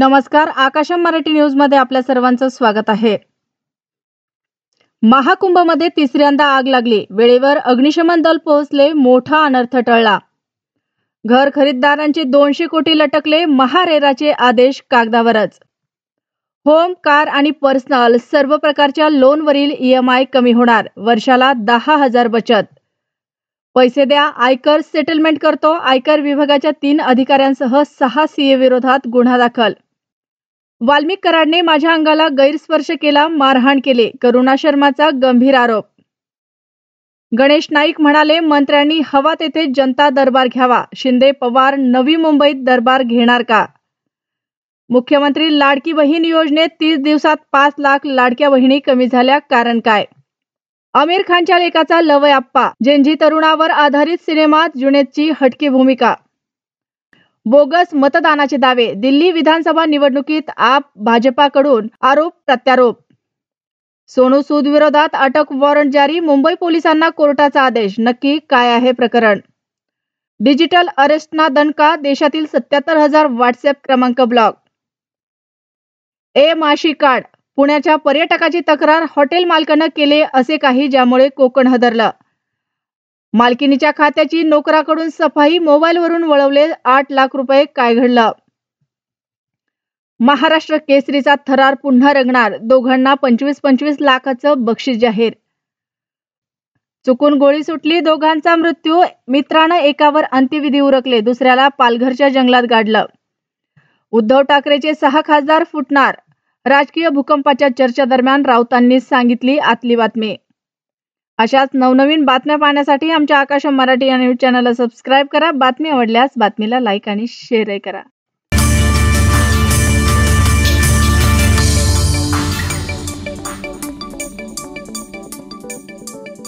नमस्कार, आकाशम मराठी न्यूज मध्ये आपल्या सर्वांचं स्वागत आहे। महाकुंभमध्ये तिसऱ्यांदा आग लागली, वेळेवर अग्निशमन दल पोहोचले, मोठा अनर्थ टळला। घर खरीददारांचे 200 कोटी लटकले, महारेराचे आदेश कागदावरच। होम, कार आणि पर्सनल सर्व प्रकारच्या लोनवरील EMI कमी होणार, वर्षाला 10,000 बचत। पैसे द्या, आयकर सेटलमेंट करतो। आयकर विभागाच्या 3 अधिकाऱ्यांसह 6 CA विरोधात गुन्हा दाखल। वाल्मिक कराडने माझ्या अंगाला गैरस्पर्श केला, मारहाण केले, करुणा शर्माचा गंभीर आरोप। गणेश नाईक म्हणाले, मंत्र्यांनी हवा तेथे जनता दरबार घ्यावा। शिंदे पवार नवी मुंबईत दरबार घेणार का? मुख्यमंत्री लाडकी बहीण योजनेत 30 दिवसात 5 लाख लाडक्या बहिणी कमी झाल्या, कारण काय? आमिर खानच्या लेकाचा लवय आप्पा, जेंजी तरुणावर आधारित सिनेमात जुनैदची हटकी भूमिका। बोगस मतदानाचे दावे, दिल्ली विधानसभा निवडणुकीत आप भाजपाकडून आरोप प्रत्यारोप। सोनू सूद विरोधात अटक वॉरंट जारी, मुंबई पोलिसांना कोर्टाचा आदेश, नक्की काय आहे प्रकरण? डिजिटल अरेस्टना दणका, देशातील 77,000 व्हॉट्सअप क्रमांक ब्लॉक। माशी कार्ड, पुण्याच्या पर्यटकाची तक्रार, हॉटेल मालकानं केले असे काही ज्यामुळे कोकण हदरलं। मालकिनीच्या खात्याची नोकराकडून सफाई, मोबाईलवरून वळवले 8 लाख रुपये, काय घडलं? महाराष्ट्र केसरीचा थरार पुन्हा रंगणार, दोघांना 25-25 लाखाचं बक्षीस जाहीर। चुकून गोळी सुटली, दोघांचा मृत्यू, मित्रानं एकावर अंत्यविधी उरकले, दुसऱ्याला पालघरच्या जंगलात गाडलं। उद्धव ठाकरेचे 6 खासदार फुटणार, राजकीय भूकंपाच्या चर्चेदरम्यान राऊतांनी सांगितली आतली बातमी। अशाच नवनवीन बातम्या पाहण्यासाठी आमच्या आकाशम मराठी या न्यूज चॅनलला सबस्क्राईब करा। बातमी आवडल्यास बातमीला लाईक आणि शेअरही करा।